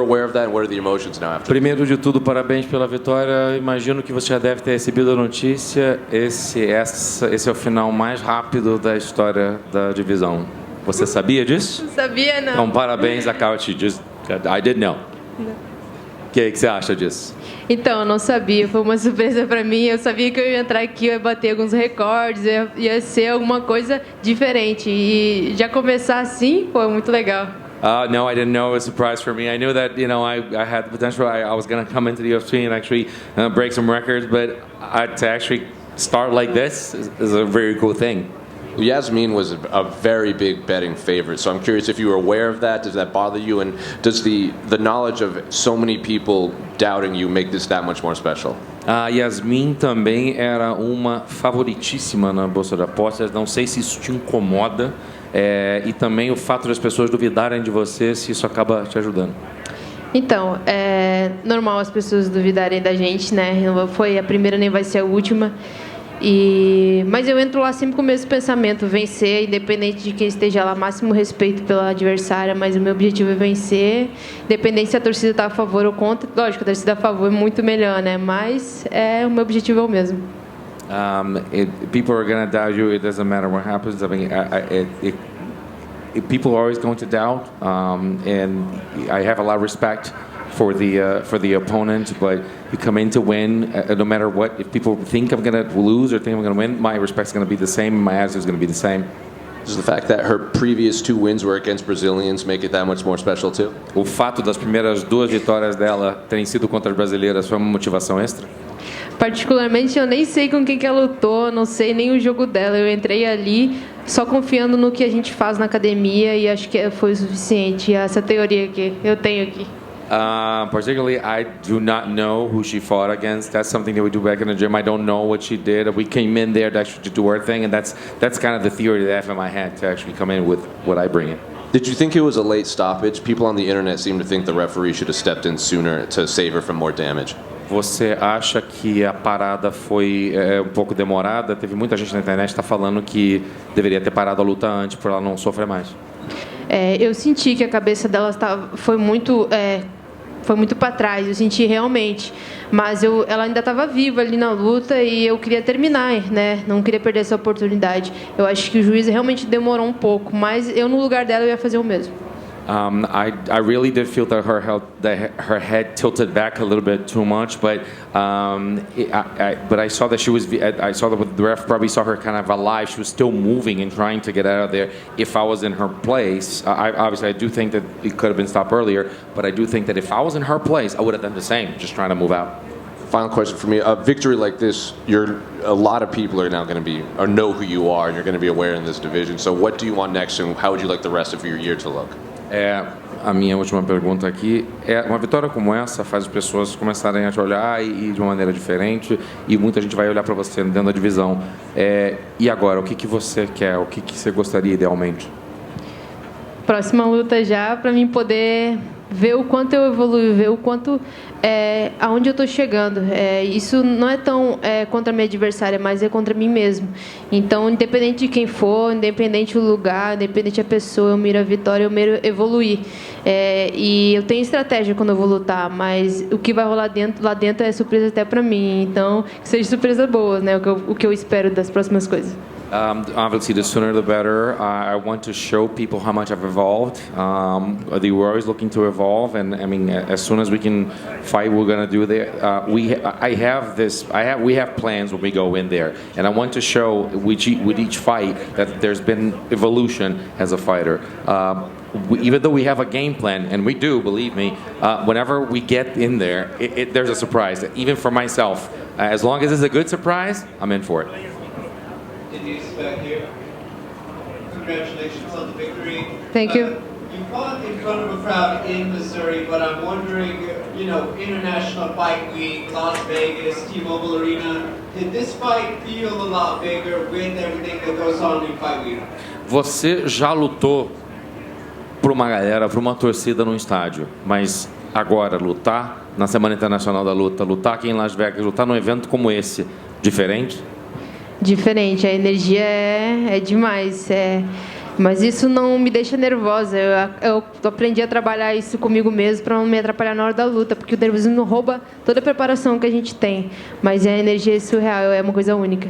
Aware of that, and what are the emotions now after? Primeiro de tudo, parabéns pela vitória. Imagino que você já deve ter recebido a notícia. Esse é o final mais rápido da história da divisão. Você sabia disso? Não sabia, não. Então, parabéns, Akauchi. I didn't know. O que você acha disso? Então, eu não sabia. Foi uma surpresa para mim. Eu sabia que eu ia entrar aqui, eu ia bater alguns recordes, ia ser alguma coisa diferente. E já começar assim, foi muito legal. No, I didn't know. It was a surprise for me. I knew that, I had the potential. I was going to come into the UFC and actually break some records, but to actually start like this is a very cool thing. Yazmin was a very big betting favorite, so I'm curious if you were aware of that. Does that bother you? And does the knowledge of so many people doubting you make this that much more special? A Yazmin também era uma favoritíssima na Bolsa de Apostas. Não sei se isso te incomoda. E também o fato das pessoas duvidarem de você, se isso acaba te ajudando. Então, é normal as pessoas duvidarem da gente, né? Não foi a primeira nem vai ser a última. Mas eu entro lá sempre com o mesmo pensamento, vencer, independente de quem esteja lá, máximo respeito pela adversária, mas o meu objetivo é vencer, independente se a torcida está a favor ou contra. Lógico, a torcida a favor é muito melhor, né? Mas o meu objetivo é o mesmo. People are going to doubt you. It doesn't matter what happens. I mean, people are always going to doubt, and I have a lot of respect for the opponent. But you come in to win, no matter what. If people think I'm going to lose or think I'm going to win, my respect's going to be the same. My attitude is going to be the same. Does the fact that her previous 2 wins were against Brazilians make it that much more special too? O fato das primeiras 2 vitórias dela terem sido contra as brasileiras foi uma motivação extra? Particularmente, eu nem sei com quem que ela lutou, não sei nem o jogo dela. Eu entrei ali só confiando no que a gente faz na academia e acho que foi o suficiente. Essa teoria que eu tenho aqui. Particularly, I do not know who she fought against. That's something that we do back in the gym. I don't know what she did. We came in there to actually do our thing, and that's kind of the theory that I have in my head to actually come in with what I bring in. Did you think it was a late stoppage? People on the internet seem to think the referee should have stepped in sooner to save her from more damage. Você acha que a parada foi um pouco demorada? Teve muita gente na internet que está falando que deveria ter parado a luta antes para ela não sofrer mais. Eu senti que a cabeça dela foi muito para trás, eu senti realmente. Mas ela ainda estava viva ali na luta e eu queria terminar, né? Não queria perder essa oportunidade. Eu acho que o juiz realmente demorou um pouco, mas eu no lugar dela eu ia fazer o mesmo. I really did feel that her head tilted back a little bit too much, but I saw that I saw that the ref probably saw her kind of alive. She was still moving and trying to get out of there. If I was in her place, obviously I do think that it could have been stopped earlier, but I do think that if I was in her place, I would have done the same, just trying to move out. Final question for me: a victory like this, a lot of people are now going to be or know who you are, and you're going to be aware in this division. So, what do you want next, and how would you like the rest of your year to look? A minha última pergunta aqui uma vitória como essa faz as pessoas começarem a te olhar e de uma maneira diferente, e muita gente vai olhar para você dentro da divisão. E agora, o que você quer? O que você gostaria idealmente? Próxima luta já, para mim poder ver o quanto eu evoluo, ver o quanto aonde eu estou chegando. Isso não é tão contra a minha adversária, mas é contra mim mesmo. Então, independente de quem for, independente do lugar, independente da pessoa, eu miro a vitória, eu miro evoluir. E eu tenho estratégia quando eu vou lutar, mas o que vai rolar lá dentro é surpresa até para mim. Então, que seja surpresa boa, né? O que eu espero das próximas coisas. Obviously, the sooner the better. I want to show people how much I've evolved. We're always looking to evolve, and I mean, as soon as we can fight, we're gonna do that. We have plans when we go in there, and I want to show with each fight that there's been evolution as a fighter. Even though we have a game plan, and we do, believe me, whenever we get in there, there's a surprise. Even for myself, as long as it's a good surprise, I'm in for it. Denise back here. Congratulations on the victory. Thank you. You fought in front of a crowd in Missouri, but I'm wondering, International Fight Week, Las Vegas, T-Mobile Arena, did this fight feel a lot bigger with everything that goes on in Fight Week? Você já lutou para uma galera, para uma torcida no estádio, mas agora lutar na Semana Internacional da Luta, lutar aqui em Las Vegas, lutar num evento como esse, diferente? Diferente, a energia é demais. Mas isso não me deixa nervosa. Eu aprendi a trabalhar isso comigo mesmo para não me atrapalhar na hora da luta, porque o nervosismo rouba toda a preparação que a gente tem. Mas a energia é surreal, é uma coisa única.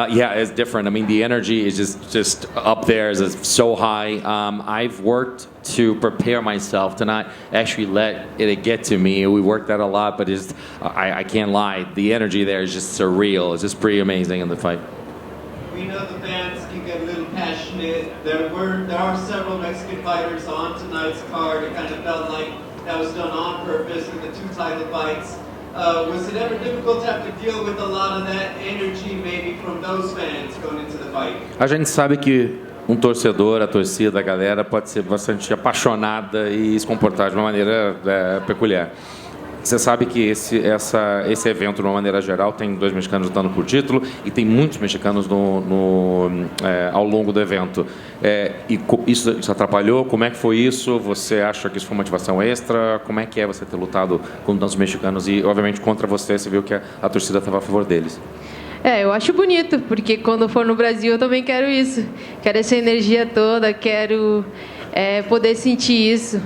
Yeah, it's different. I mean, the energy is just up there. It's so high. I've worked to prepare myself to not actually let it get to me. We worked that a lot, but I can't lie. The energy there is just surreal. It's just pretty amazing in the fight. We know the fans can get a little passionate. There are several Mexican fighters on tonight's card. It kind of felt like that was done on purpose in the 2 title fights. Was it ever difficult to have to deal with a lot of that energy maybe from those fans going into the fight? A gente sabe que torcedor, a torcida, a galera pode ser bastante apaixonada e se comportar de uma maneira peculiar. Você sabe que esse evento, de uma maneira geral, tem 2 mexicanos lutando por título e tem muitos mexicanos ao longo do evento. Isso atrapalhou? Como é que foi isso? Você acha que isso foi motivação extra? Como é que é você ter lutado com tantos mexicanos e, obviamente, contra você viu que a torcida estava a favor deles? Eu acho bonito, porque quando for no Brasil eu também quero isso. Quero essa energia toda, quero poder sentir isso.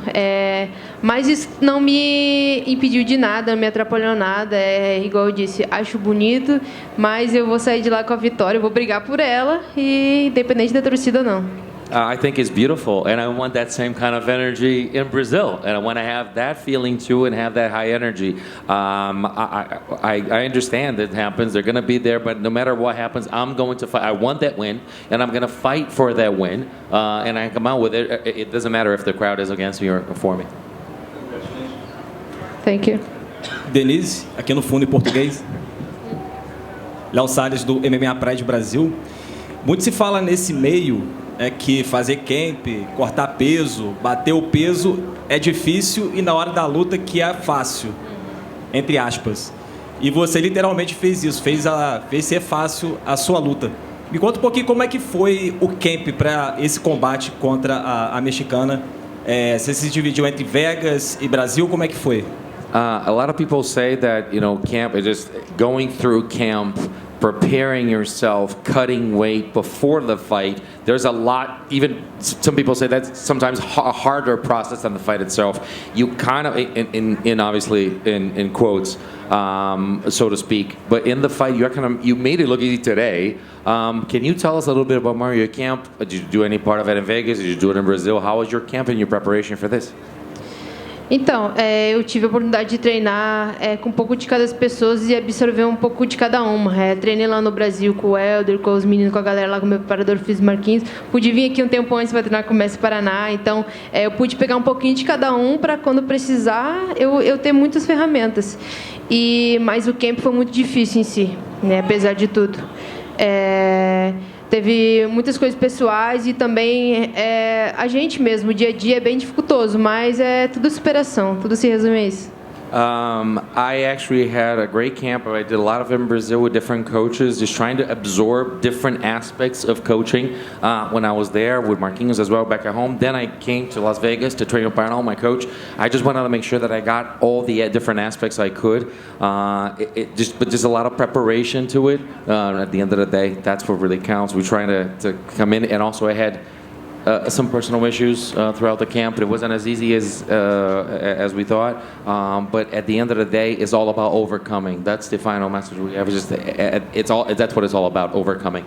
Mas isso não me impediu de nada, não me atrapalhou nada. Igual eu disse, acho bonito, mas eu vou sair de lá com a vitória, eu vou brigar por ela, e independente da torcida ou não. I think it's beautiful, and I want that same kind of energy in Brazil, and I want to have that feeling too, and have that high energy. I understand that happens; they're going to be there, but no matter what happens, I'm going to fight. I want that win, and I'm going to fight for that win, and I come out with it. It doesn't matter if the crowd is against me or for me. Thank you. Denise, aqui no fundo em português. Léo Salles, do MMA Pride Brasil. Muito se fala nesse meio que fazer camp, cortar peso, bater o peso é difícil e na hora da luta que é fácil, entre aspas. E você literalmente fez isso, fez ser fácil a sua luta. Me conta um pouquinho como é que foi o camp para esse combate contra a mexicana. Você se dividiu entre Vegas e Brasil, como é que foi? A lot of people say that, camp is just going through camp, preparing yourself, cutting weight before the fight. There's a lot, even some people say that's sometimes a harder process than the fight itself. You kind of, obviously in quotes, so to speak, but in the fight, you made it look easy today. Can you tell us a little bit about your camp? Did you do any part of it in Vegas? Did you do it in Brazil? How was your camp and your preparation for this? Então, eu tive a oportunidade de treinar com um pouco de cada pessoa e absorver um pouco de cada uma. Treinei lá no Brasil com o Helder, com os meninos, com a galera lá, com o meu preparador físico Marquinhos. Pude vir aqui um tempo antes para treinar com o Mestre Paraná. Então, eu pude pegar um pouquinho de cada um para, quando precisar, eu ter muitas ferramentas. Mas o camp foi muito difícil em si, apesar de tudo. Teve muitas coisas pessoais e também a gente mesmo, o dia a dia é bem dificultoso, mas é tudo superação, tudo se resume a isso. I actually had a great camp. I did a lot of it in Brazil with different coaches, just trying to absorb different aspects of coaching when I was there with Marquinhos as well back at home. Then I came to Las Vegas to train with Arnold, my coach. I just wanted to make sure that I got all the different aspects I could. But just a lot of preparation to it. At the end of the day, that's what really counts. We're trying to come in, and also I had some personal issues throughout the camp, but it wasn't as easy as we thought. But at the end of the day, it's all about overcoming. That's the final message we have. That's what it's all about, overcoming.